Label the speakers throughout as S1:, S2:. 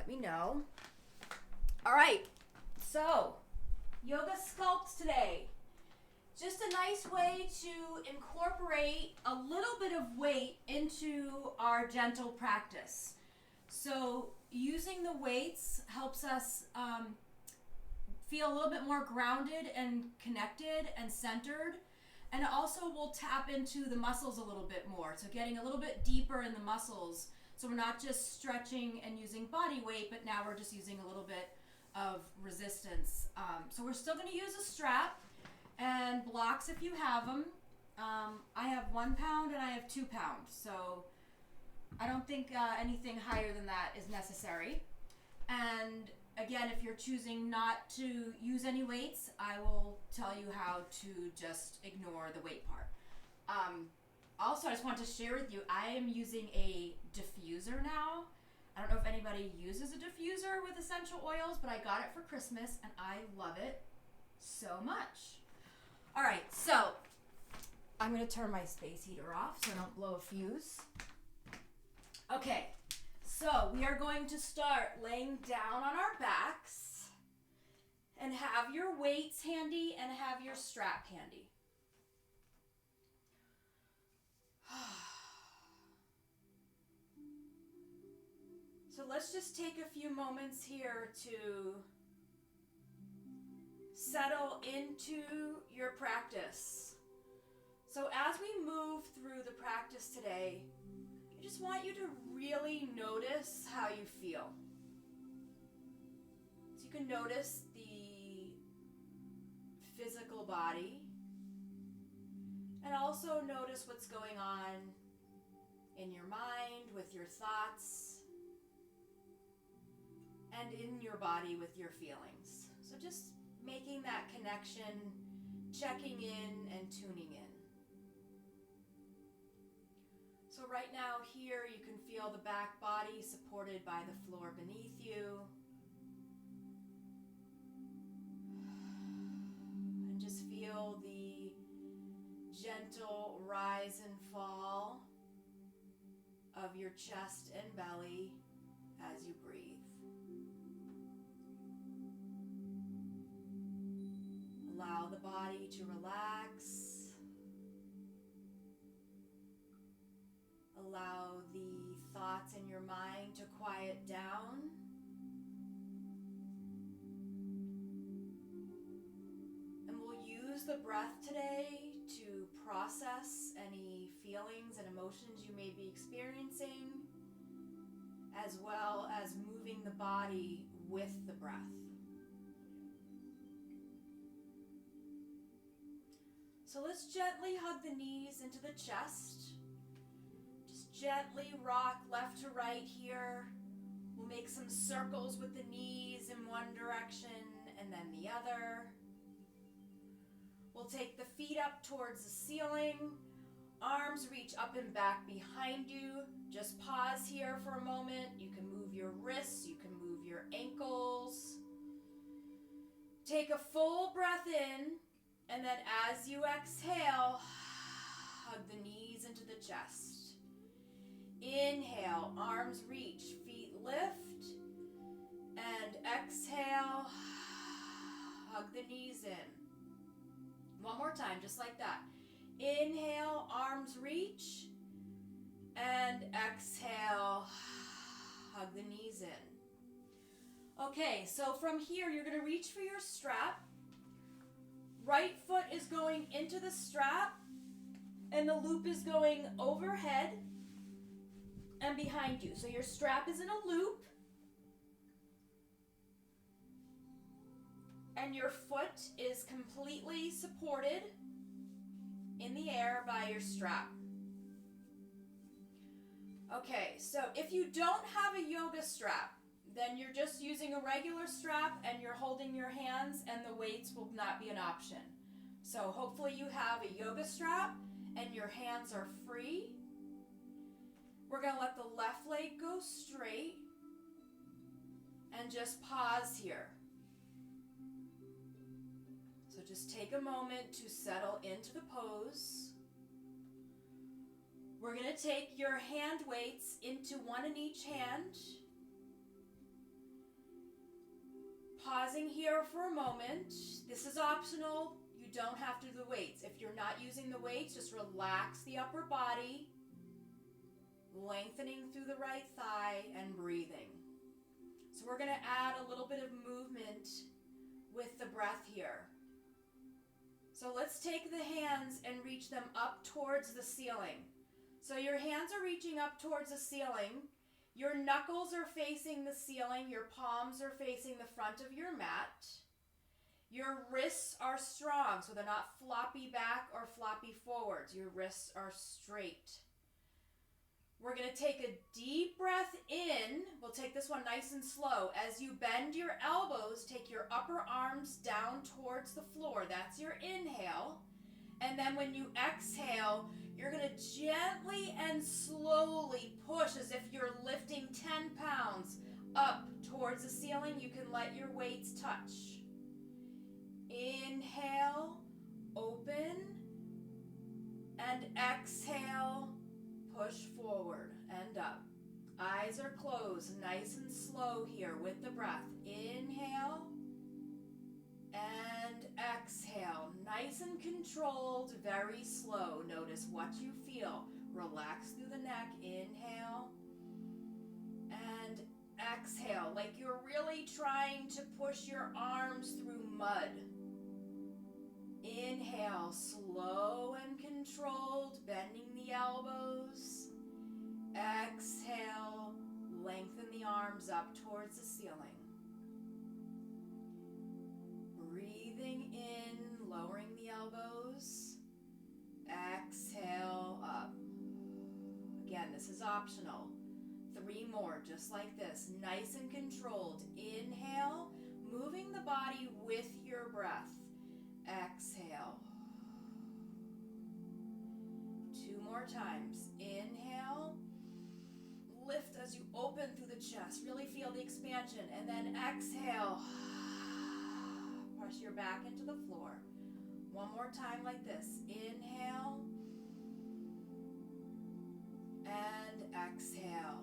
S1: let me know. All right, so yoga sculpt today. Just a nice way to incorporate a little bit of weight into our gentle practice. So using the weights helps us feel a little bit more grounded and connected and centered. And it also will tap into the muscles a little bit more. So getting a little bit deeper in the muscles. So we're not just stretching and using body weight, but now we're just using a little bit of resistance. So we're still going to use a strap and blocks if you have them. I have 1 pound and I have 2 pounds. So I don't think anything higher than that is necessary. And again, if you're choosing not to use any weights, I will tell you how to just ignore the weight part. Also, I just want to share with you, I am using a diffuser now. I don't know if anybody uses a diffuser with essential oils, but I got it for Christmas and I love it so much. All right, so I'm going to turn my space heater off so I don't blow a fuse. Okay, so we are going to start laying down on our backs and have your weights handy and have your strap handy. So let's just take a few moments here to settle into your practice. So as we move through the practice today, I just want you to really notice how you feel. So you can notice the physical body and also notice what's going on in your mind with your thoughts and in your body with your feelings. So just making that connection, checking in and tuning in. So right now here you can feel the back body supported by the floor beneath you. And just feel the gentle rise and fall of your chest and belly as you breathe. Allow the body to relax. Allow the thoughts in your mind to quiet down. And we'll use the breath today to process any feelings and emotions you may be experiencing, as well as moving the body with the breath. So let's gently hug the knees into the chest. Just gently rock left to right here. We'll make some circles with the knees in one direction and then the other. We'll take the feet up towards the ceiling. Arms reach up and back behind you. Just pause here for a moment. You can move your wrists, you can move your ankles. Take a full breath in. And then as you exhale, hug the knees into the chest. Inhale, arms reach, feet lift. And exhale, hug the knees in. One more time, just like that. Inhale, arms reach. And exhale, hug the knees in. Okay, so from here, you're going to reach for your strap. Right foot is going into the strap, and the loop is going overhead and behind you. So your strap is in a loop, and your foot is completely supported in the air by your strap. Okay, so if you don't have a yoga strap, then you're just using a regular strap and you're holding your hands and the weights will not be an option. So hopefully you have a yoga strap and your hands are free. We're going to let the left leg go straight and just pause here. So just take a moment to settle into the pose. We're going to take your hand weights into one in each hand. pausing here for a moment. This is optional. You don't have to do the weights. If you're not using the weights, just relax the upper body, lengthening through the right thigh and breathing. So we're going to add a little bit of movement with the breath here. So let's take the hands and reach them up towards the ceiling. So your hands are reaching up towards the ceiling. Your knuckles are facing the ceiling. Your palms are facing the front of your mat. Your wrists are strong, so they're not floppy back or floppy forwards. Your wrists are straight. We're going to take a deep breath in. We'll take this one nice and slow. As you bend your elbows, take your upper arms down towards the floor. That's your inhale. And then when you exhale, you're going to gently and slowly push as if you're lifting 10 pounds up towards the ceiling. You can let your weights touch. Inhale, open, and exhale, push forward and up. Eyes are closed, nice and slow here with the breath. Inhale and exhale, nice and controlled, very slow. Notice what you feel. Relax through the neck. Inhale and exhale, like you're really trying to push your arms through mud. Inhale, slow and controlled, bending the elbows. Exhale, lengthen the arms up towards the ceiling. Breathing in, lowering the elbows. Exhale, up. Again, this is optional. 3 more, just like this, nice and controlled. Inhale, moving the body with your breath. Exhale. 2 more times. Inhale. Lift as you open through the chest. Really feel the expansion. And then exhale. Press your back into the floor. 1 more time like this. Inhale. And exhale.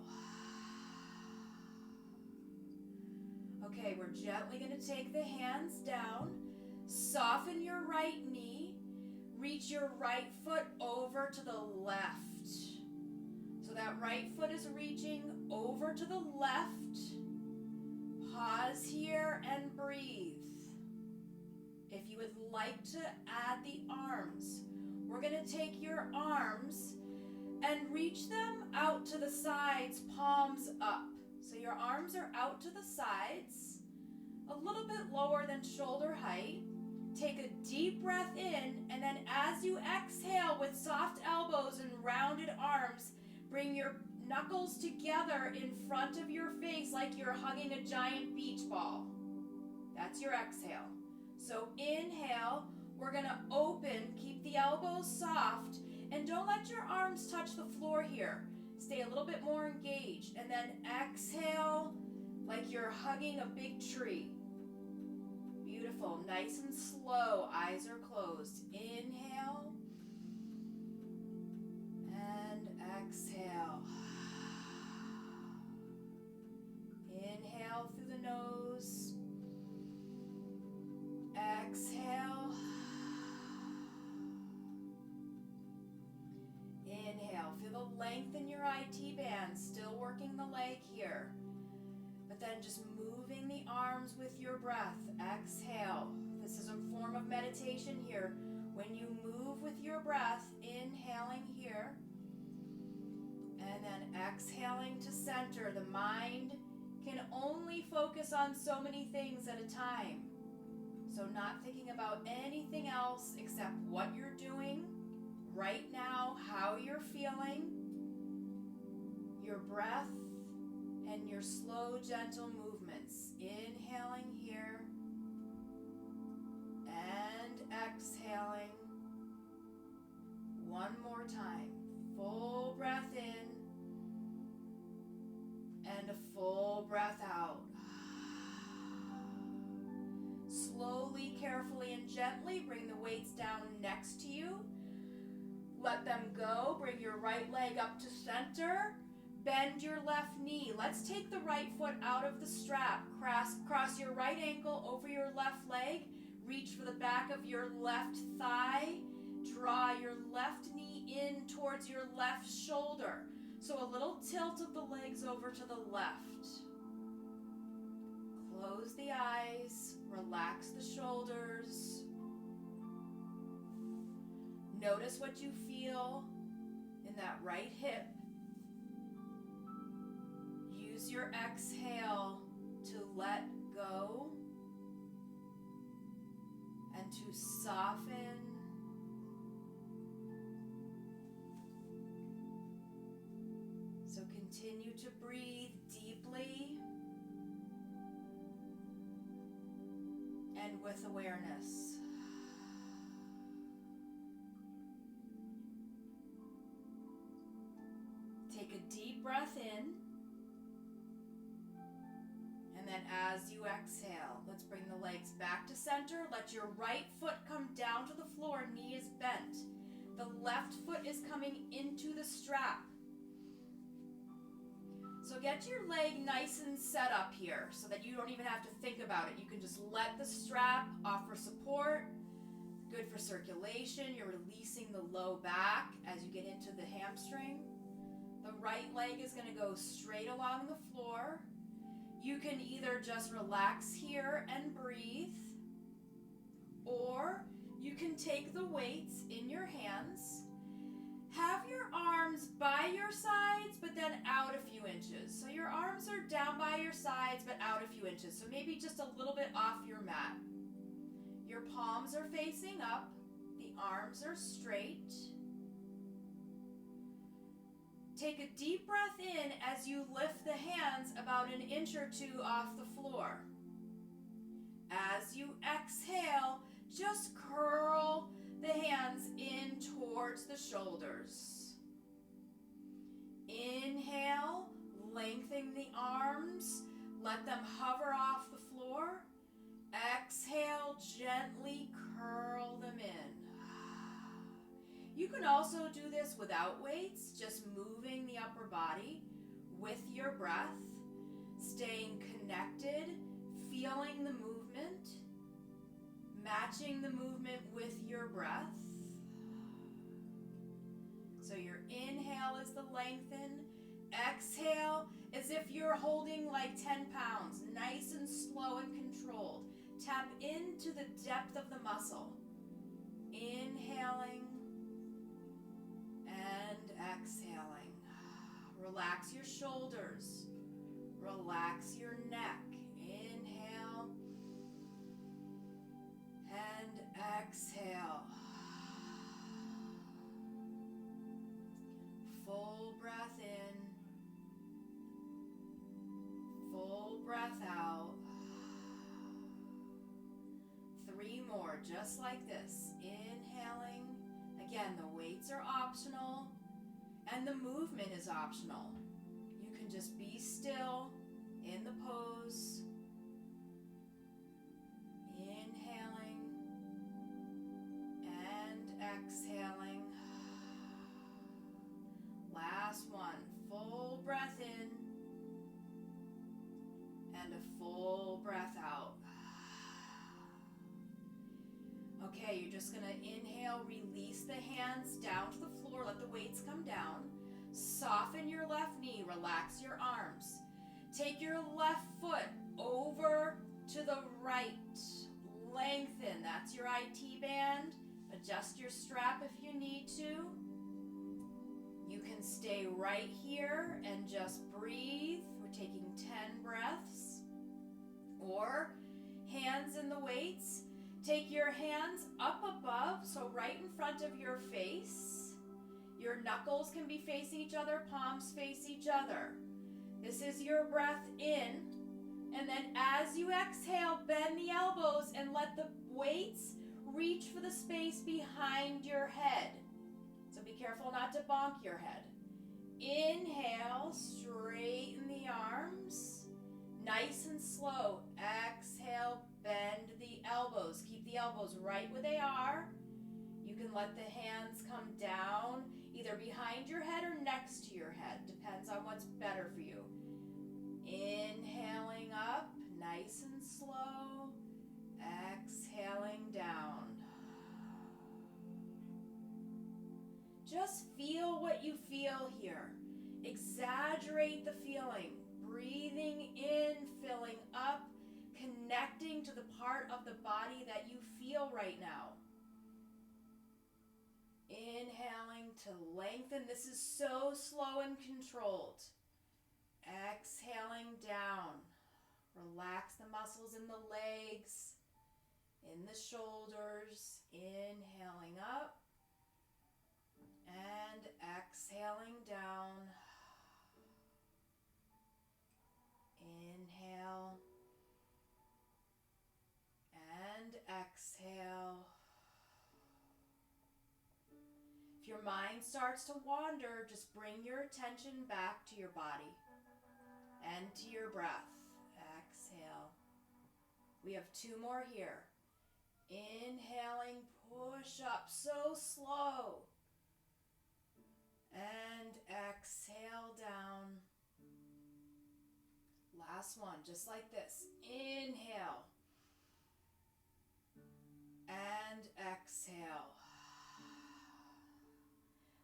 S1: Okay, we're gently going to take the hands down. Soften your right knee. Reach your right foot over to the left. So that right foot is reaching over to the left. Pause here and breathe. If you would like to add the arms, we're going to take your arms and reach them out to the sides, palms up. So your arms are out to the sides, a little bit lower than shoulder height. Take a deep breath in, and then as you exhale with soft elbows and rounded arms, bring your knuckles together in front of your face like you're hugging a giant beach ball. That's your exhale. So inhale, we're going to open, keep the elbows soft, and don't let your arms touch the floor here. Stay a little bit more engaged, and then exhale like you're hugging a big tree. Beautiful, nice and slow, eyes are closed. Inhale and exhale. Inhale through the nose. Exhale. Inhale, feel the length in your IT band, still working the leg here. But then just moving the arms with your breath. Exhale. This is a form of meditation here. When you move with your breath, inhaling here, and then exhaling to center. The mind can only focus on so many things at a time. So not thinking about anything else except what you're doing right now, how you're feeling, your breath, and your slow, gentle movements. Inhaling here and exhaling. 1 more time. Full breath in and a full breath out. Slowly, carefully, and gently bring the weights down next to you. Let them go. Bring your right leg up to center. Bend your left knee. Let's take the right foot out of the strap. Cross your right ankle over your left leg. Reach for the back of your left thigh. Draw your left knee in towards your left shoulder. So a little tilt of the legs over to the left. Close the eyes. Relax the shoulders. Notice what you feel in that right hip. Use your exhale to let go and to soften. So continue to breathe deeply and with awareness. Take a deep breath in. And then as you exhale, let's bring the legs back to center. Let your right foot come down to the floor, knee is bent. The left foot is coming into the strap. So get your leg nice and set up here so that you don't even have to think about it. You can just let the strap offer support. Good for circulation. You're releasing the low back as you get into the hamstring. The right leg is going to go straight along the floor. You can either just relax here and breathe, or you can take the weights in your hands, have your arms by your sides, but then out a few inches. So your arms are down by your sides, but out a few inches. So maybe just a little bit off your mat. Your palms are facing up, the arms are straight. Take a deep breath in as you lift the hands about an inch or two off the floor. As you exhale, just curl the hands in towards the shoulders. Inhale, lengthen the arms, let them hover off the floor. Exhale, gently curl them in. You can also do this without weights, just moving the upper body with your breath, staying connected, feeling the movement, matching the movement with your breath. So your inhale is the lengthen, exhale as if you're holding like 10 pounds, nice and slow and controlled. Tap into the depth of the muscle. Inhaling and exhaling. Relax your shoulders. Relax your neck. Inhale and exhale. Full breath in. Full breath out. 3 more, just like this. Inhaling. Again, the weights are optional and the movement is optional. You can just be still in the pose. Inhaling and exhaling. Last one. Full breath in and a full breath out. Okay, you're just going to inhale, release the hands down to the floor, let the weights come down. Soften your left knee, relax your arms. Take your left foot over to the right. Lengthen, that's your IT band. Adjust your strap if you need to. You can stay right here and just breathe. We're taking 10 breaths. Or hands in the weights. Take your hands up above, so right in front of your face. Your knuckles can be facing each other, palms face each other. This is your breath in. And then as you exhale, bend the elbows and let the weights reach for the space behind your head. So be careful not to bonk your head. Inhale, straighten the arms. Nice and slow. Exhale, bend the elbows. Keep the elbows right where they are. You can let the hands come down, either behind your head or next to your head. Depends on what's better for you. Inhaling up, nice and slow. Exhaling down. Just feel what you feel here. Exaggerate the feeling. Breathing in, filling up, connecting to the part of the body that you feel right now. Inhaling to lengthen. This is so slow and controlled. Exhaling down. Relax the muscles in the legs, in the shoulders. Inhaling up and exhaling down. Inhale and exhale. If your mind starts to wander, just bring your attention back to your body and to your breath. Exhale. We have 2 more here. Inhaling, push up so slow. And exhale down. Last one, just like this. Inhale. And exhale.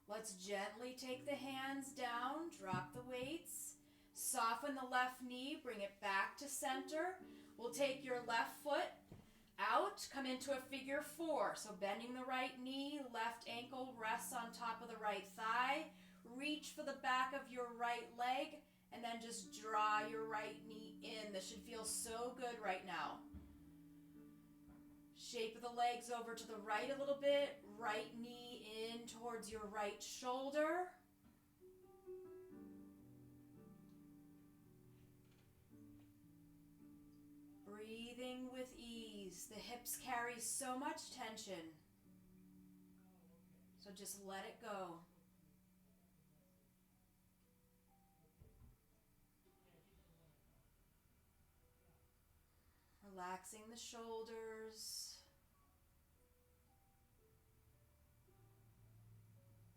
S1: Let's gently take the hands down, drop the weights. Soften the left knee, bring it back to center. We'll take your left foot out, come into a figure 4. So bending the right knee, left ankle rests on top of the right thigh. Reach for the back of your right leg, and then just draw your right knee in. This should feel so good right now. Shape of the legs over to the right a little bit. Right knee in towards your right shoulder. Breathing with ease. The hips carry so much tension. So just let it go. Relaxing the shoulders.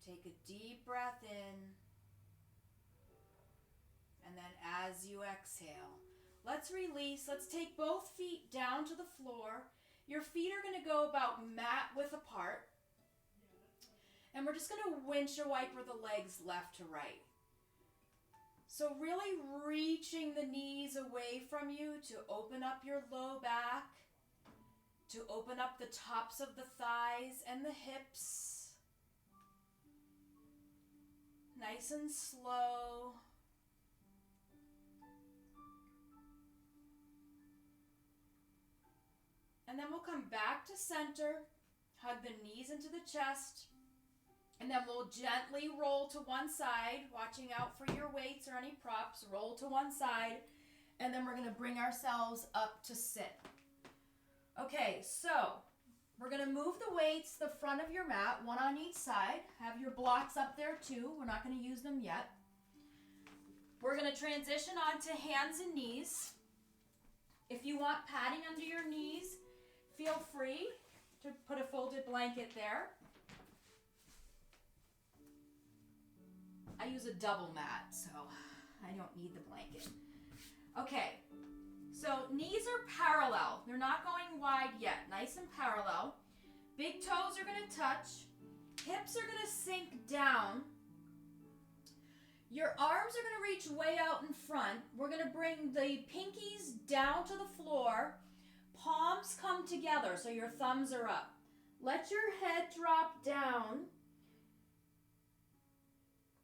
S1: Take a deep breath in. And then as you exhale, let's release. Let's take both feet down to the floor. Your feet are going to go about mat width apart. And we're just going to windshield wiper the legs left to right. So really reaching the knees away from you to open up your low back, to open up the tops of the thighs and the hips. Nice and slow. And then we'll come back to center, hug the knees into the chest, and then we'll gently roll to one side, watching out for your weights or any props. Roll to one side, and then we're going to bring ourselves up to sit. Okay, so we're going to move the weights to the front of your mat, one on each side. Have your blocks up there too. We're not going to use them yet. We're going to transition on to hands and knees. If you want padding under your knees, feel free to put a folded blanket there. I use a double mat, so I don't need the blanket. Okay, so knees are parallel. They're not going wide yet. Nice and parallel. Big toes are going to touch. Hips are going to sink down. Your arms are going to reach way out in front. We're going to bring the pinkies down to the floor. Palms come together, so your thumbs are up. Let your head drop down.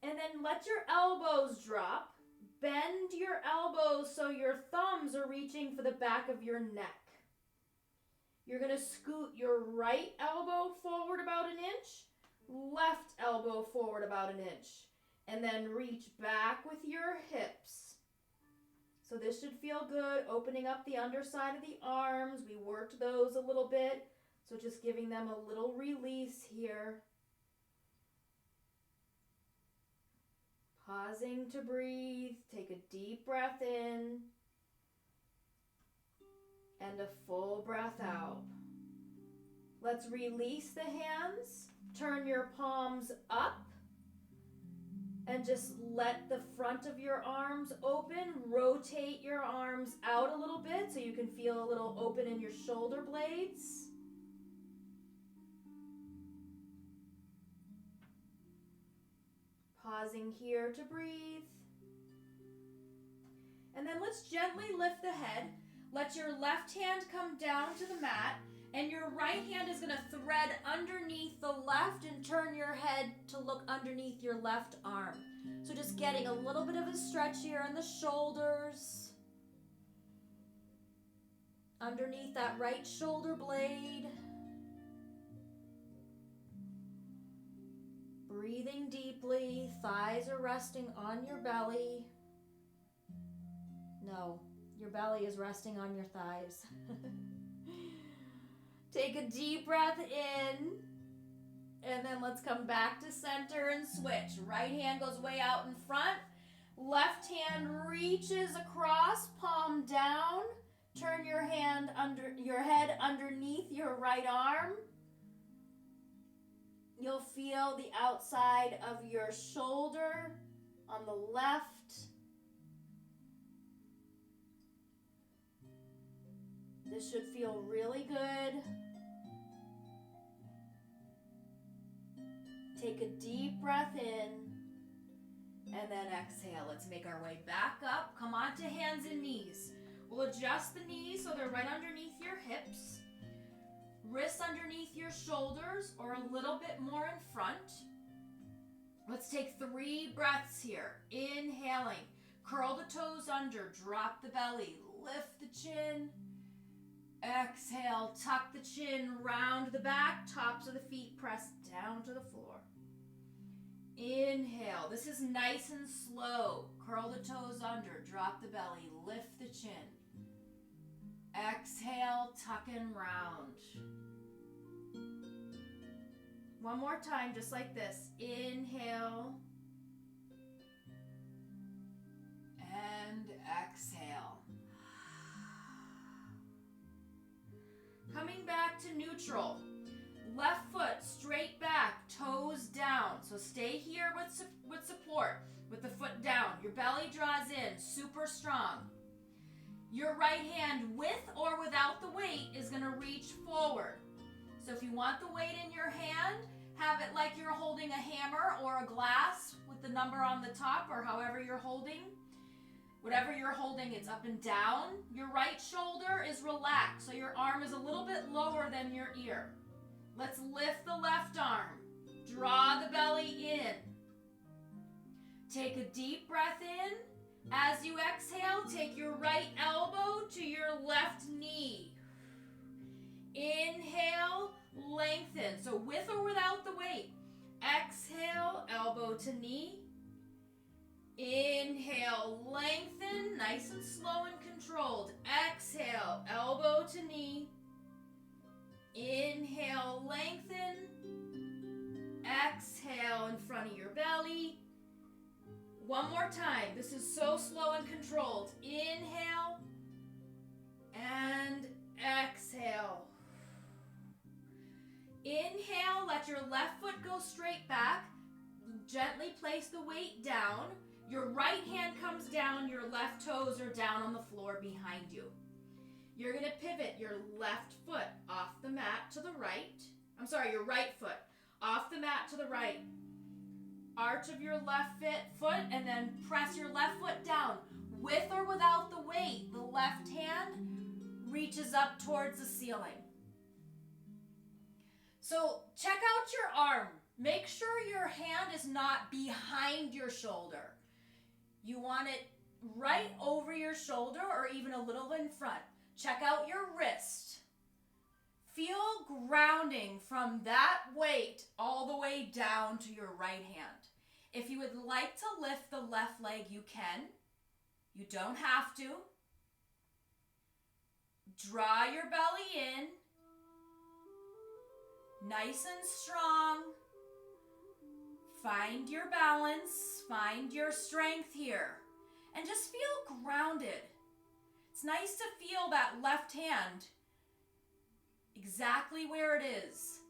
S1: And then let your elbows drop. Bend your elbows so your thumbs are reaching for the back of your neck. You're going to scoot your right elbow forward about an inch, left elbow forward about an inch, and then reach back with your hips. So this should feel good, opening up the underside of the arms. We worked those a little bit, so just giving them a little release here. Pausing to breathe, take a deep breath in, and a full breath out. Let's release the hands, turn your palms up, And just let the front of your arms open. Rotate your arms out a little bit so you can feel a little open in your shoulder blades. Pausing here to breathe. And then let's gently lift the head. Let your left hand come down to the mat, and your right hand is going to thread underneath the left and turn your head to look underneath your left arm. So just getting a little bit of a stretch here in the shoulders, underneath that right shoulder blade. Breathing deeply, thighs are resting on your belly. No, your belly is resting on your thighs. Take a deep breath in, and then let's come back to center and switch. Right hand goes way out in front. Left hand reaches across, palm down. Turn your head underneath your right arm. You'll feel the outside of your shoulder on the left. This should feel really good. Take a deep breath in and then exhale. Let's make our way back up. Come on to hands and knees. We'll adjust the knees so they're right underneath your hips. Wrists underneath your shoulders or a little bit more in front. Let's take 3 breaths here. Inhaling. Curl the toes under. Drop the belly. Lift the chin. Exhale. Tuck the chin. Round the back. Tops of the feet press down to the floor. Inhale. This is nice and slow. Curl the toes under. Drop the belly. Lift the chin. Exhale, tuck and round. One more time, just like this. Inhale. And exhale. Coming back to neutral. Left foot straight back, toes down. So stay here with support, with the foot down. Your belly draws in, super strong. Your right hand, with or without the weight, is going to reach forward. So if you want the weight in your hand, have it like you're holding a hammer or a glass with the number on the top, or however you're holding. Whatever you're holding, it's up and down. Your right shoulder is relaxed, so your arm is a little bit lower than your ear. Let's lift the left arm. Draw the belly in. Take a deep breath in. As you exhale, take your right elbow to your left knee. Inhale, lengthen. So with or without the weight. Exhale, elbow to knee. Inhale, lengthen, nice and slow and controlled. Exhale, elbow to knee. Inhale, lengthen. Exhale in front of your belly. One more time. This is so slow and controlled. Inhale and exhale. Inhale, let your left foot go straight back. Gently place the weight down. Your right hand comes down, your left toes are down on the floor behind you. You're going to pivot your left foot off the mat to the right. Your right foot off the mat to the right. Arch of your left foot and then press your left foot down. With or without the weight, the left hand reaches up towards the ceiling. So check out your arm. Make sure your hand is not behind your shoulder. You want it right over your shoulder or even a little in front. Check out your wrist. Feel grounding from that weight all the way down to your right hand. If you would like to lift the left leg, you can. You don't have to. Draw your belly in. Nice and strong. Find your balance. Find your strength here. And just feel grounded. It's nice to feel that left hand exactly where it is.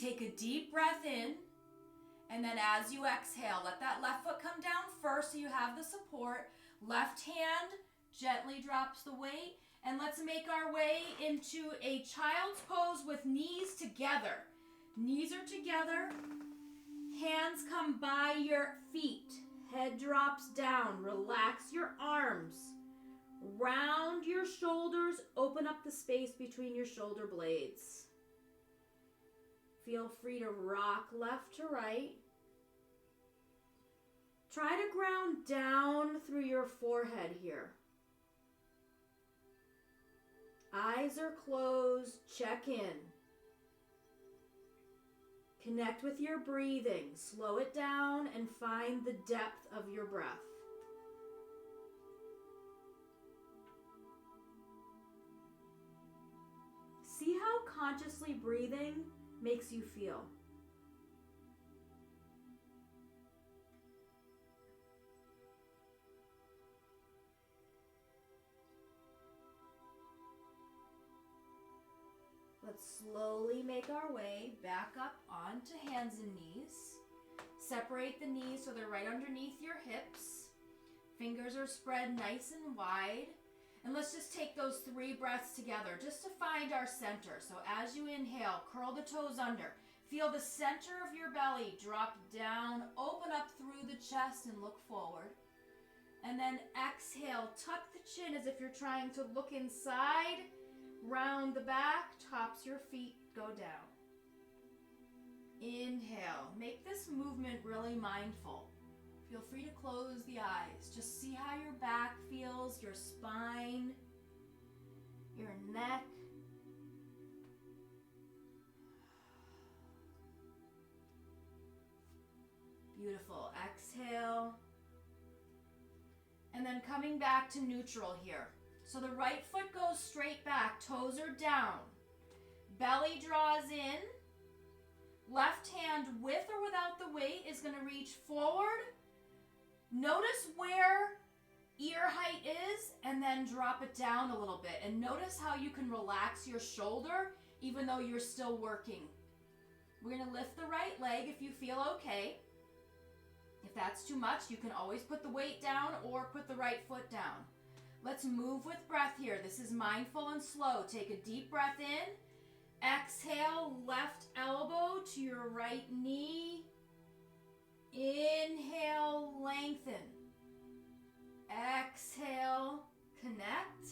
S1: Take a deep breath in And then as you exhale, let that left foot come down first so you have the support. Left hand gently drops the weight. And let's make our way into a child's pose with knees together. Knees are together. Hands come by your feet. Head drops down. Relax your arms. Round your shoulders. Open up the space between your shoulder blades. Feel free to rock left to right. Try to ground down through your forehead here. Eyes are closed. Check in. Connect with your breathing. Slow it down and find the depth of your breath. See how consciously breathing makes you feel. Let's slowly make our way back up onto hands and knees. Separate the knees so they're right underneath your hips. Fingers are spread nice and wide. And let's just take those 3 breaths together just to find our center. So as you inhale, curl the toes under. Feel the center of your belly drop down, open up through the chest and look forward. And then exhale, tuck the chin as if you're trying to look inside. Round the back, tops your feet go down. Inhale. Make this movement really mindful. Feel free to close the eyes. Just see how your back feels, your spine, your neck. Beautiful. Exhale. And then coming back to neutral here. So the right foot goes straight back, toes are down. Belly draws in. Left hand with or without the weight is going to reach forward. Notice where ear height is and then drop it down a little bit. And notice how you can relax your shoulder even though you're still working. We're going to lift the right leg if you feel okay. If that's too much, you can always put the weight down or put the right foot down. Let's move with breath here. This is mindful and slow. Take a deep breath in. Exhale, left elbow to your right knee. Inhale, lengthen. Exhale, connect.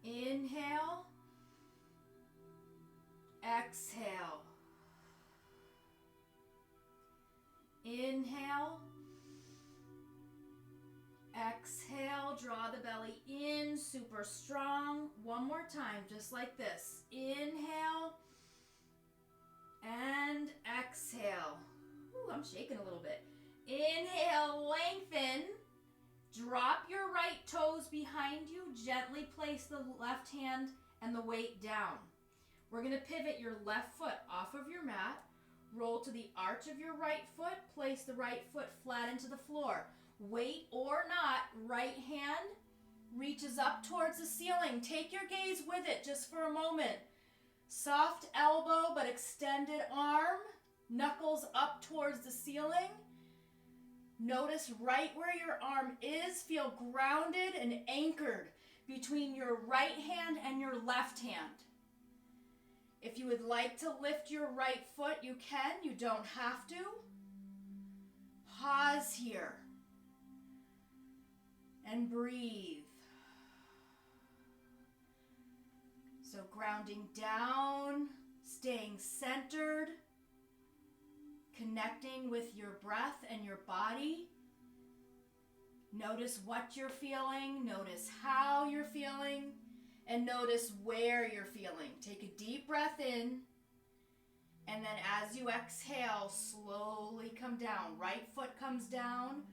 S1: Inhale. Exhale. Inhale. Exhale, draw the belly in, super strong. One more time, just like this. Inhale and exhale. Ooh, I'm shaking a little bit. Inhale, lengthen. Drop your right toes behind you. Gently place the left hand and the weight down. We're going to pivot your left foot off of your mat. Roll to the arch of your right foot. Place the right foot flat into the floor. Weight or not, right hand reaches up towards the ceiling. Take your gaze with it just for a moment. Soft elbow but extended arm. Knuckles up towards the ceiling. Notice right where your arm is. Feel grounded and anchored between your right hand and your left hand. If you would like to lift your right foot, you can. You don't have to. Pause here. And breathe. So grounding down, staying centered, connecting with your breath and your body. Notice what you're feeling, notice how you're feeling, and notice where you're feeling. Take a deep breath in, and then as you exhale, slowly come down. Right foot comes down,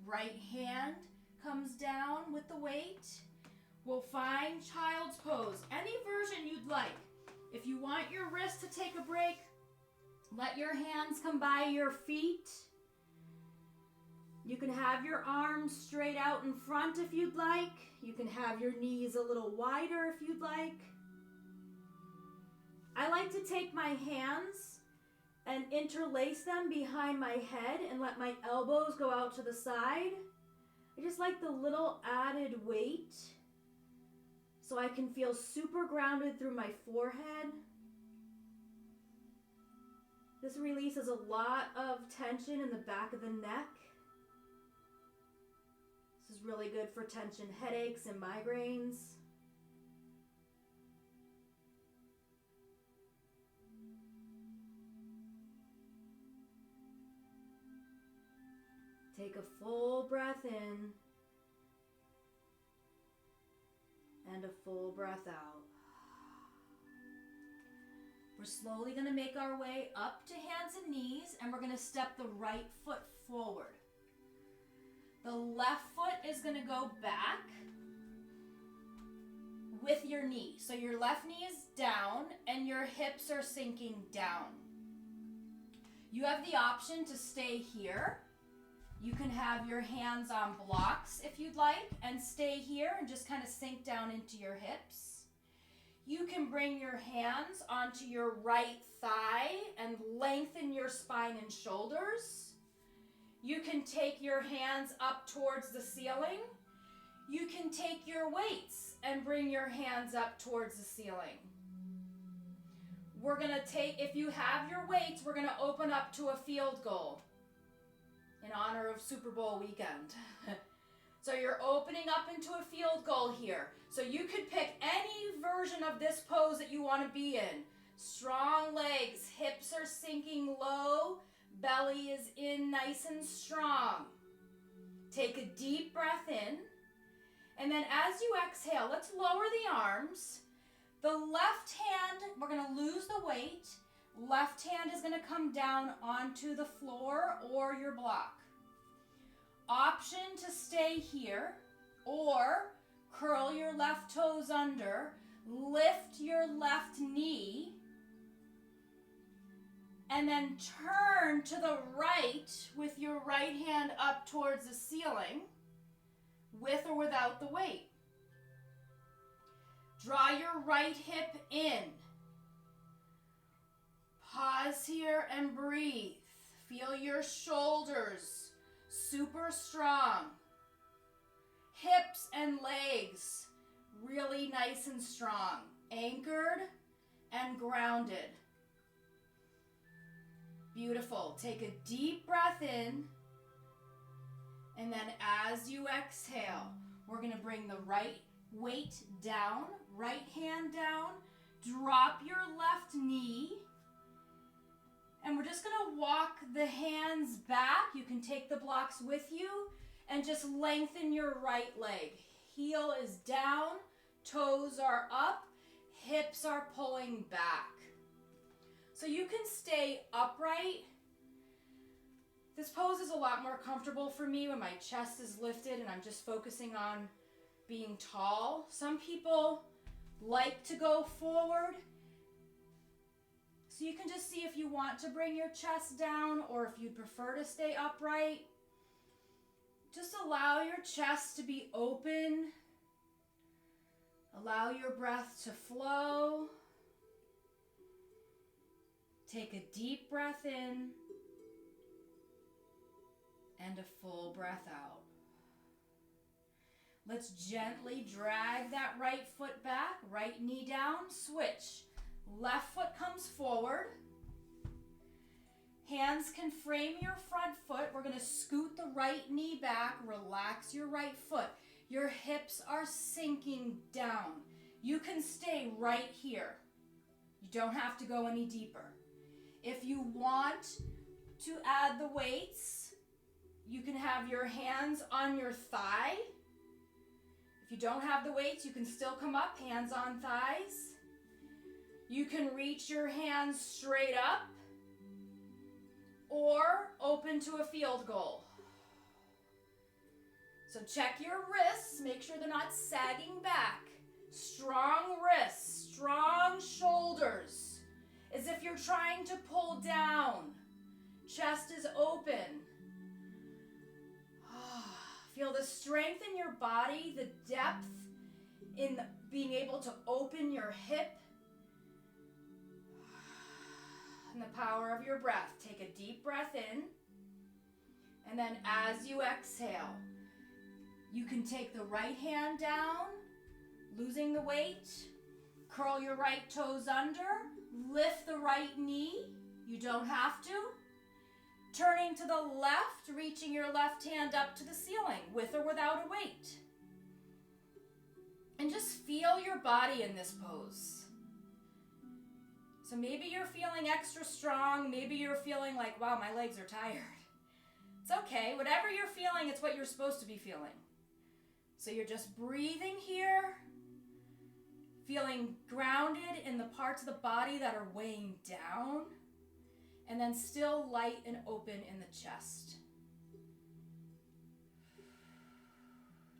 S1: right hand comes down with the weight. We'll find child's pose, any version you'd like. If you want your wrist to take a break, let your hands come by your feet. You can have your arms straight out in front if you'd like. You can have your knees a little wider if you'd like. I like to take my hands and interlace them behind my head and let my elbows go out to the side. I just like the little added weight so I can feel super grounded through my forehead. This releases a lot of tension in the back of the neck. This is really good for tension headaches and migraines. Take a full breath in and a full breath out. We're slowly going to make our way up to hands and knees, and we're going to step the right foot forward. The left foot is going to go back with your knee. So your left knee is down and your hips are sinking down. You have the option to stay here. You can have your hands on blocks if you'd like and stay here and just kind of sink down into your hips. You can bring your hands onto your right thigh and lengthen your spine and shoulders. You can take your hands up towards the ceiling. You can take your weights and bring your hands up towards the ceiling. We're going to take, if you have your weights, we're going to open up to a field goal in honor of Super Bowl weekend. So you're opening up into a field goal here. So you could pick any version of this pose that you want to be in. Strong legs, hips are sinking low, belly is in nice and strong. Take a deep breath in. And then as you exhale, let's lower the arms. The left hand, we're going to lose the weight. Left hand is going to come down onto the floor or your block. Option to stay here or curl your left toes under, lift your left knee, and then turn to the right with your right hand up towards the ceiling, with or without the weight. Draw your right hip in. Pause here and breathe. Feel your shoulders super strong. Hips and legs really nice and strong. Anchored and grounded. Beautiful. Take a deep breath in. And then as you exhale, we're going to bring the right weight down, right hand down. Drop your left knee. And we're just going to walk the hands back. You can take the blocks with you and just lengthen your right leg. Heel is down, toes are up, hips are pulling back. So you can stay upright. This pose is a lot more comfortable for me when my chest is lifted and I'm just focusing on being tall. Some people like to go forward. So you can just see if you want to bring your chest down or if you'd prefer to stay upright. Just allow your chest to be open. Allow your breath to flow. Take a deep breath in and a full breath out. Let's gently drag that right foot back, right knee down, switch. Left foot comes forward. Hands can frame your front foot. We're going to scoot the right knee back. Relax your right foot. Your hips are sinking down. You can stay right here. You don't have to go any deeper. If you want to add the weights, you can have your hands on your thigh. If you don't have the weights, you can still come up, hands on thighs. You can reach your hands straight up or open to a field goal. So check your wrists, make sure they're not sagging back. Strong wrists, strong shoulders, as if you're trying to pull down. Chest is open. Feel the strength in your body, the depth in being able to open your hip. and the power of your breath. Take a deep breath in, and then as you exhale, you can take the right hand down, losing the weight, curl your right toes under, lift the right knee, you don't have to. Turning to the left, reaching your left hand up to the ceiling, with or without a weight. And just feel your body in this pose. So maybe you're feeling extra strong, maybe you're feeling like, wow, my legs are tired. It's okay, whatever you're feeling, it's what you're supposed to be feeling. So you're just breathing here, feeling grounded in the parts of the body that are weighing down, and then still light and open in the chest.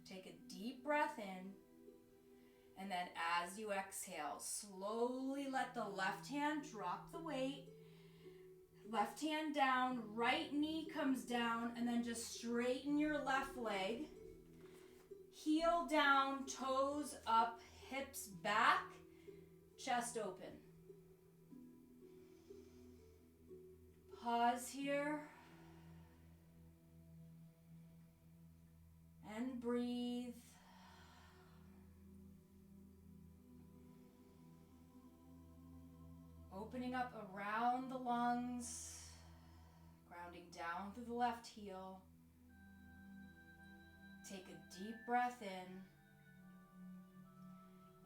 S1: Take a deep breath in, and then as you exhale, slowly let the left hand drop the weight, left hand down, right knee comes down, and then just straighten your left leg. Heel down, toes up, hips back, chest open. Pause here. And breathe. Opening up around the lungs, grounding down through the left heel. Take a deep breath in.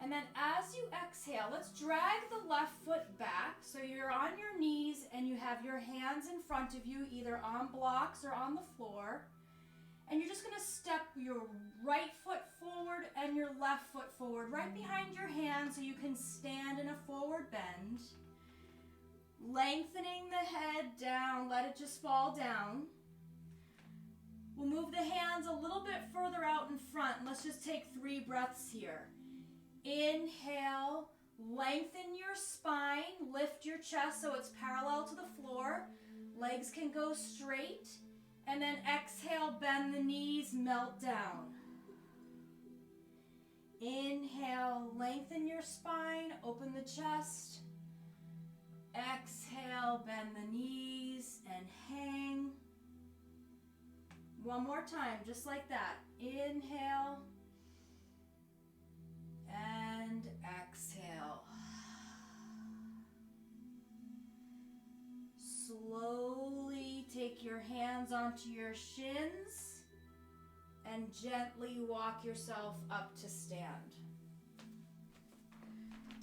S1: And then as you exhale, let's drag the left foot back so you're on your knees and you have your hands in front of you, either on blocks or on the floor. And you're just going to step your right foot forward and your left foot forward, right behind your hand so you can stand in a forward bend. Lengthening the head down, let it just fall down. We'll move the hands a little bit further out in front. Let's just take 3 breaths here. Inhale, lengthen your spine, lift your chest so it's parallel to the floor. Legs can go straight. And then exhale, bend the knees, melt down. Inhale, lengthen your spine, open the chest. Exhale, bend the knees and hang. One more time, just like that. Inhale and exhale. Slowly take your hands onto your shins and gently walk yourself up to stand.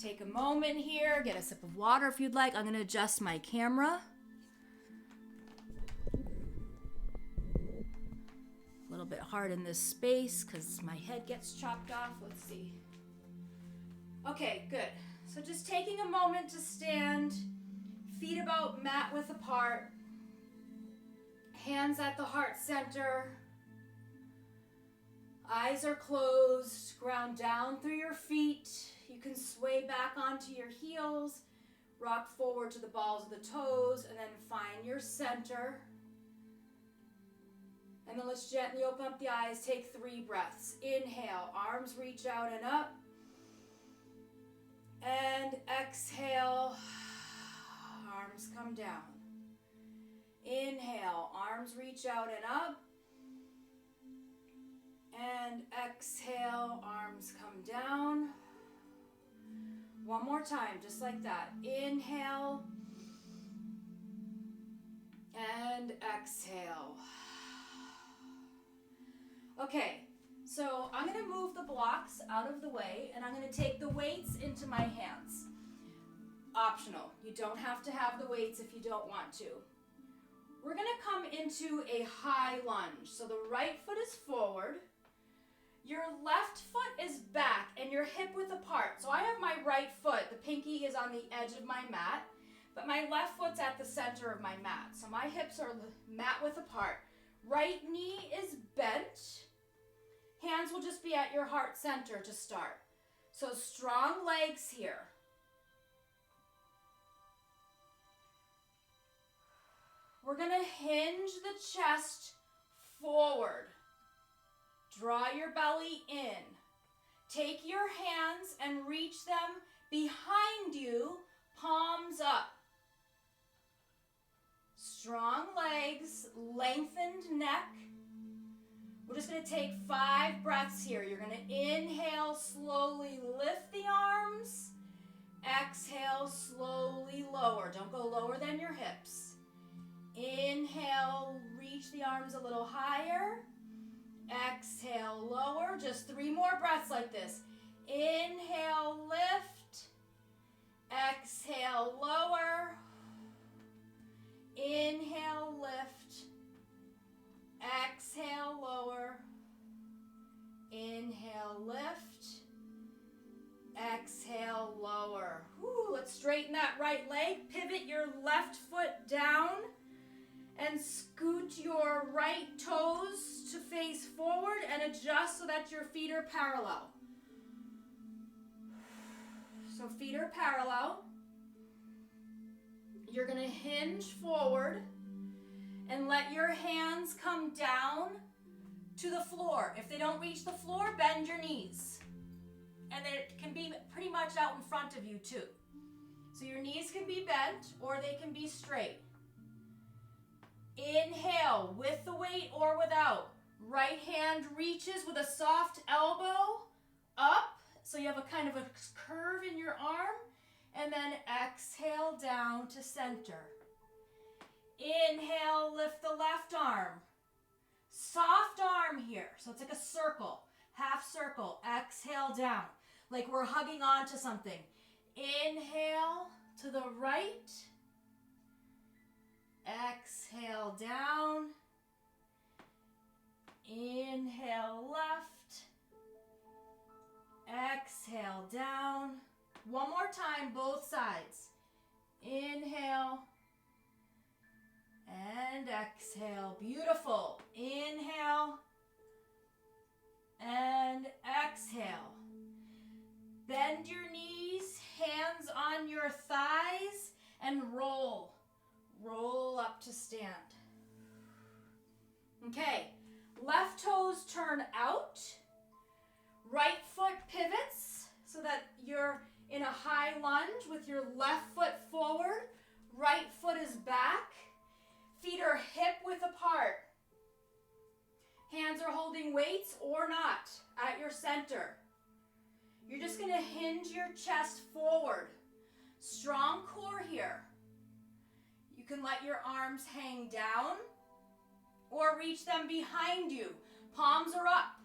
S1: Take a moment here, get a sip of water if you'd like. I'm going to adjust my camera. A little bit hard in this space because my head gets chopped off. Let's see. Okay, good. So just taking a moment to stand, feet about mat width apart, hands at the heart center, eyes are closed, ground down through your feet. You can sway back onto your heels, rock forward to the balls of the toes, and then find your center. And then let's gently open up the eyes, take 3 breaths. Inhale, arms reach out and up. And exhale, arms come down. Inhale, arms reach out and up. And exhale, arms come down. One more time, just like that. Inhale. And exhale. Okay, so I'm going to move the blocks out of the way, and I'm going to take the weights into my hands. Optional. You don't have to have the weights if you don't want to. We're going to come into a high lunge. So the right foot is forward. Your left foot is back and your hip width apart. So I have my right foot, the pinky is on the edge of my mat, but my left foot's at the center of my mat. So my hips are mat width apart. Right knee is bent. Hands will just be at your heart center to start. So strong legs here. We're going to hinge the chest forward. Draw your belly in. Take your hands and reach them behind you, palms up. Strong legs, lengthened neck. We're just going to take 5 breaths here. You're going to inhale, slowly lift the arms. Exhale, slowly lower. Don't go lower than your hips. Inhale, reach the arms a little higher. Exhale, lower. Just 3 more breaths like this. Inhale, lift. Exhale, lower. Inhale, lift. Exhale, lower. Inhale, lift. Exhale, lower. Whew, let's straighten that right leg. Pivot your left foot down and scoot your right toes to face forward and adjust so that your feet are parallel. So feet are parallel. You're going to hinge forward and let your hands come down to the floor. If they don't reach the floor, bend your knees. And it can be pretty much out in front of you too. So your knees can be bent or they can be straight. Inhale with the weight or without. Right hand reaches with a soft elbow up. So you have a kind of a curve in your arm. And then exhale down to center. Inhale, lift the left arm. Soft arm here. So it's like a circle, half circle. Exhale down, like we're hugging onto something. Inhale to the right. Exhale down. Inhale left. Exhale down. One more time, both sides. Inhale and exhale. Beautiful. Inhale and exhale. Bend your knees, hands on your thighs, and roll. Roll up to stand. Okay, left toes turn out. Right foot pivots so that you're in a high lunge with your left foot forward. Right foot is back. Feet are hip width apart. Hands are holding weights or not at your center. You're just going to hinge your chest forward. Strong core here. You can let your arms hang down or reach them behind you. Palms are up.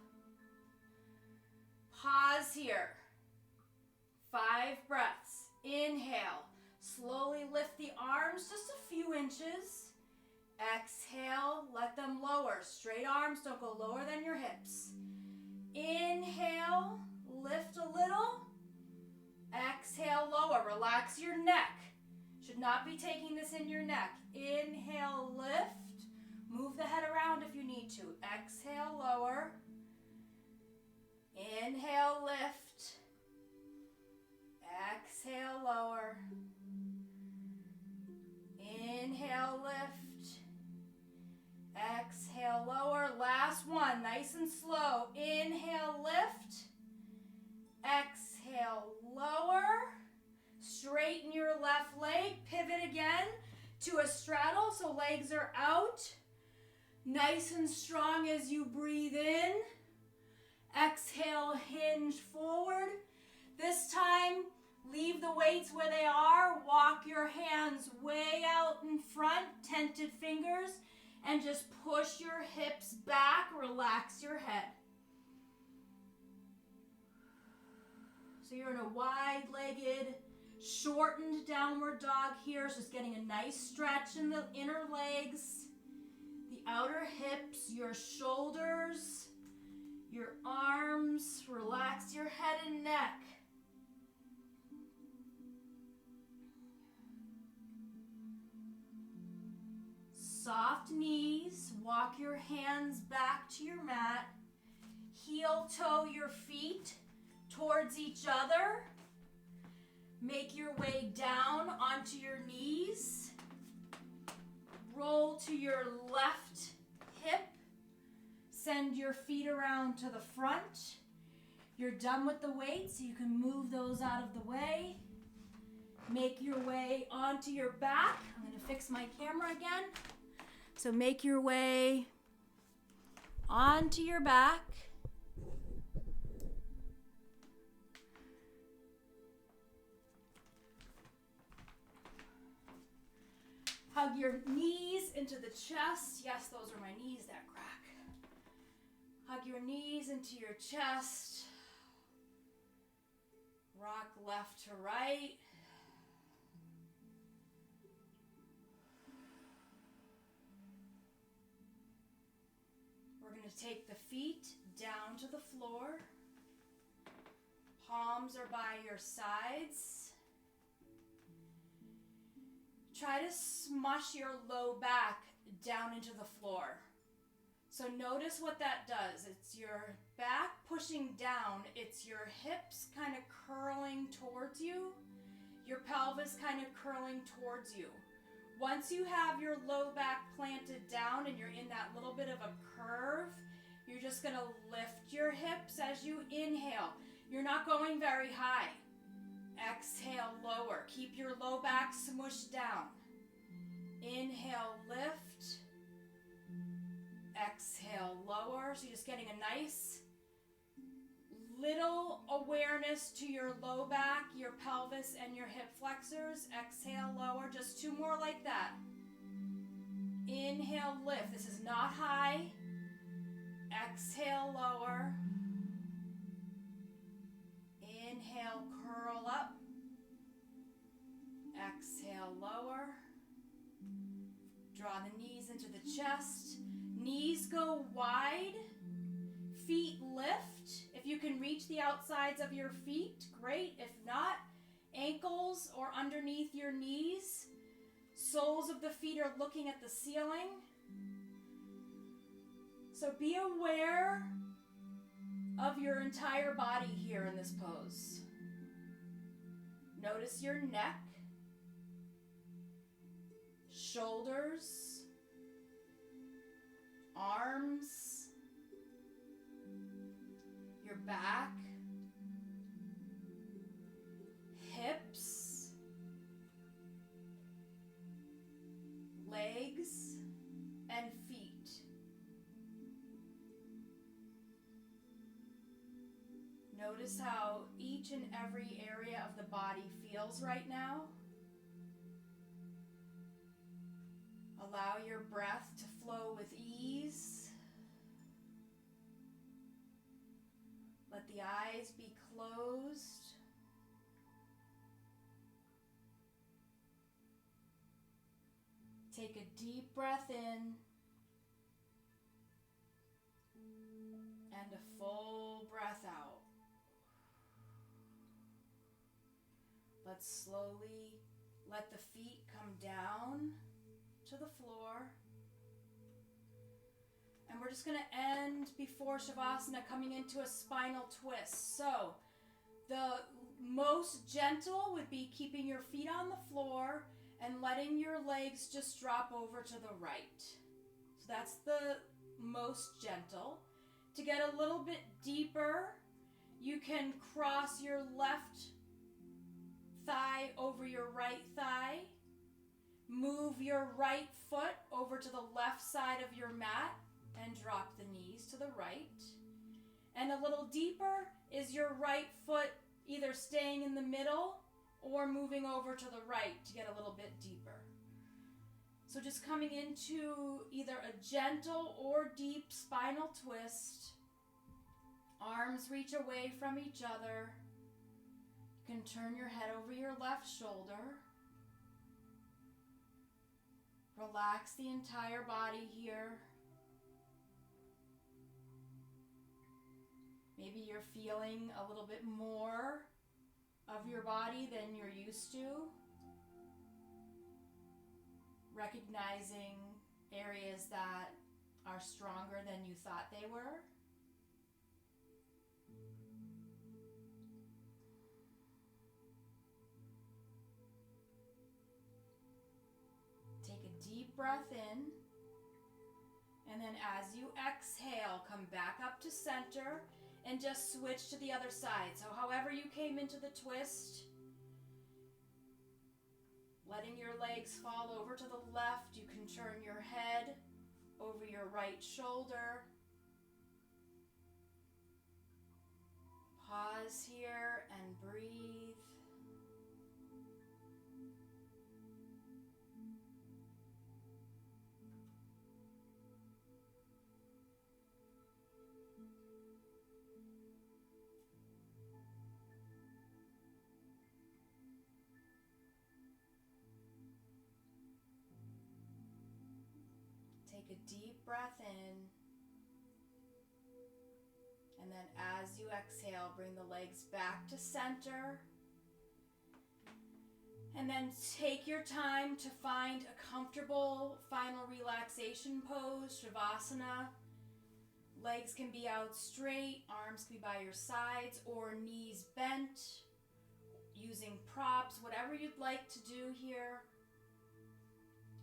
S1: Pause here. 5 breaths. Inhale. Slowly lift the arms just a few inches. Exhale. Let them lower. Straight arms don't go lower than your hips. Inhale. Lift a little. Exhale. Lower. Relax your neck. Should not be taking this in your neck. Inhale. Lift. Move the head around if you need to. Exhale. Lower. Inhale. Lift. Exhale, lower. Inhale, lift. Exhale, lower. Last one, nice and slow. Inhale, lift. Exhale, lower. Straighten your left leg. Pivot again to a straddle, so legs are out. Nice and strong as you breathe in. Exhale, hinge forward. This time, leave the weights where they are. Walk your hands way out in front, tented fingers, and just push your hips back. Relax your head. So you're in a wide-legged, shortened downward dog here. So just getting a nice stretch in the inner legs, the outer hips, your shoulders, your arms. Relax your head and neck. Soft knees, walk your hands back to your mat. Heel toe your feet towards each other. Make your way down onto your knees. Roll to your left hip. Send your feet around to the front. You're done with the weights, so you can move those out of the way. Make your way onto your back. I'm going to fix my camera again. So make your way onto your back. Hug your knees into the chest. Yes, those are my knees that crack. Hug your knees into your chest. Rock left to right. We're going to take the feet down to the floor. Palms are by your sides. Try to smush your low back down into the floor. So notice what that does. It's your back pushing down. It's your hips kind of curling towards you. Your pelvis kind of curling towards you. Once you have your low back planted down and you're in that little bit of a curve, you're just going to lift your hips as you inhale. You're not going very high. Exhale, lower. Keep your low back smushed down. Inhale, lift. Exhale, lower. So you're just getting a nice little awareness to your low back, your pelvis, and your hip flexors. Exhale, lower. Just two more like that. Inhale, lift. This is not high. Exhale, lower. Inhale, curl up. Exhale, lower. Draw the knees into the chest. Knees go wide. Feet lift. If you can reach the outsides of your feet, great. If not, ankles or underneath your knees. Soles of the feet are looking at the ceiling. So be aware of your entire body here in this pose. Notice your neck, shoulders, arms, your back, hips, legs, and feet. Notice how each and every area of the body feels right now. Allow your breath to flow with ease. Let the eyes be closed. Take a deep breath in and a full breath out. Let's slowly let the feet come down to the floor. And we're just going to end before Shavasana coming into a spinal twist. So the most gentle would be keeping your feet on the floor and letting your legs just drop over to the right. So that's the most gentle. To get a little bit deeper, you can cross your left thigh over your right thigh. Move your right foot over to the left side of your mat and drop the knees to the right. And a little deeper is your right foot either staying in the middle or moving over to the right to get a little bit deeper. So just coming into either a gentle or deep spinal twist. Arms reach away from each other. You can turn your head over your left shoulder. Relax the entire body here. Maybe you're feeling a little bit more of your body than you're used to. Recognizing areas that are stronger than you thought they were. Take a deep breath in, and then as you exhale, come back up to center and just switch to the other side. So however you came into the twist, Letting your legs fall over to the left, you can turn your head over your right shoulder. Pause here and breathe. Take a deep breath in, and then as you exhale, bring the legs back to center, and then take your time to find a comfortable final relaxation pose, Shavasana. Legs can be out straight, arms can be by your sides, or knees bent, using props, whatever you'd like to do here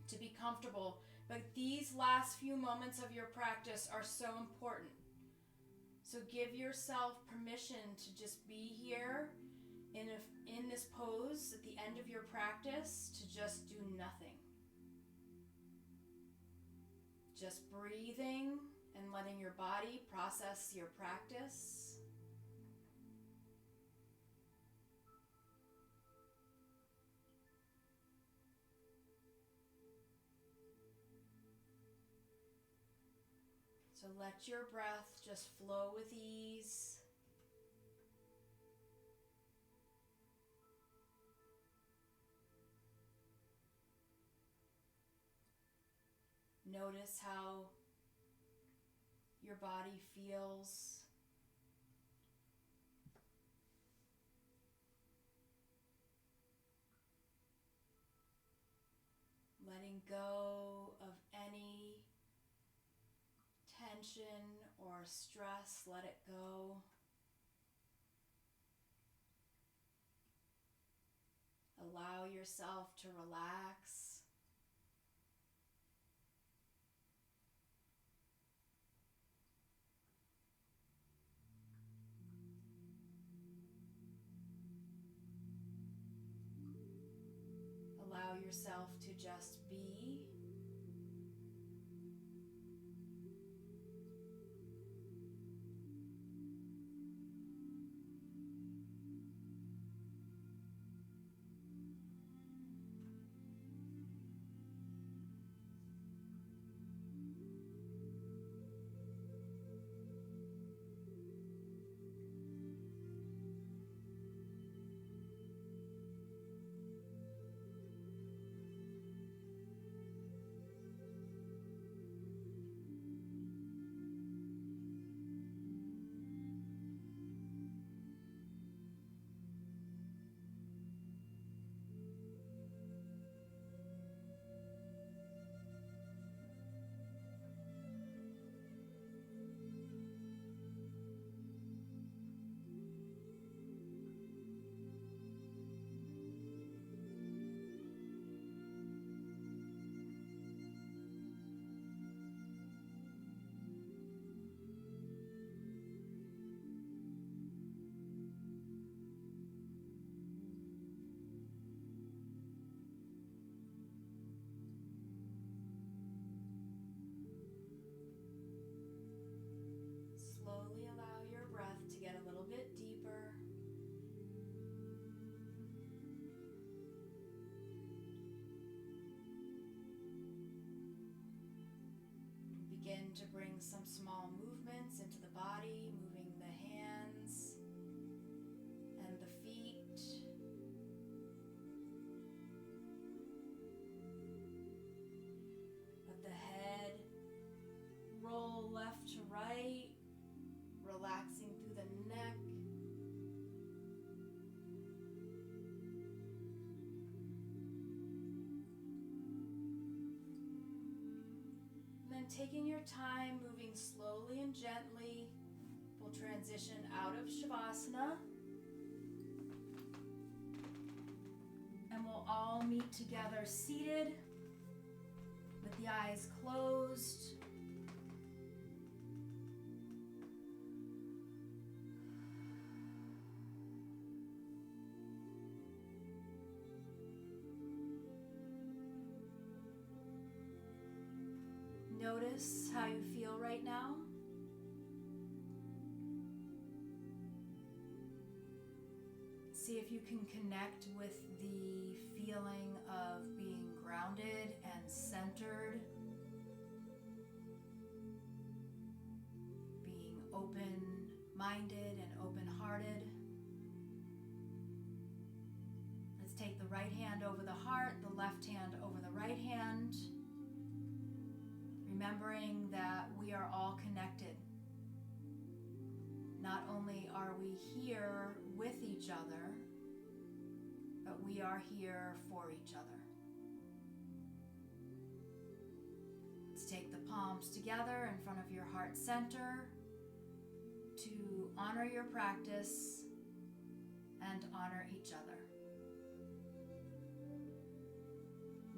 S1: to be comfortable. But these last few moments of your practice are so important. So give yourself permission to just be here in this pose at the end of your practice, to just do nothing. Just breathing and letting your body process your practice. So let your breath just flow with ease. Notice how your body feels. Letting go of any tension or stress, let it go. Allow yourself to relax. Allow yourself to just be. Slowly allow your breath to get a little bit deeper. Begin to bring some small movements into the body, moving the hands and the feet. Let the head roll left to right, relaxing through the neck. And then taking your time, moving slowly and gently, we'll transition out of Shavasana. And we'll all meet together seated with the eyes closed. notice how you feel right now. See if you can connect with the feeling of being grounded and centered, being open-minded and open-hearted. Let's take the right hand over the heart, the left hand over the right hand, remembering that we are all connected. Not only are we here with each other, but we are here for each other. Let's take the palms together in front of your heart center to honor your practice and honor each other.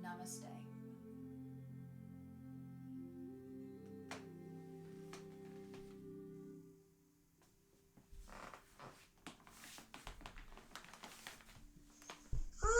S1: Namaste.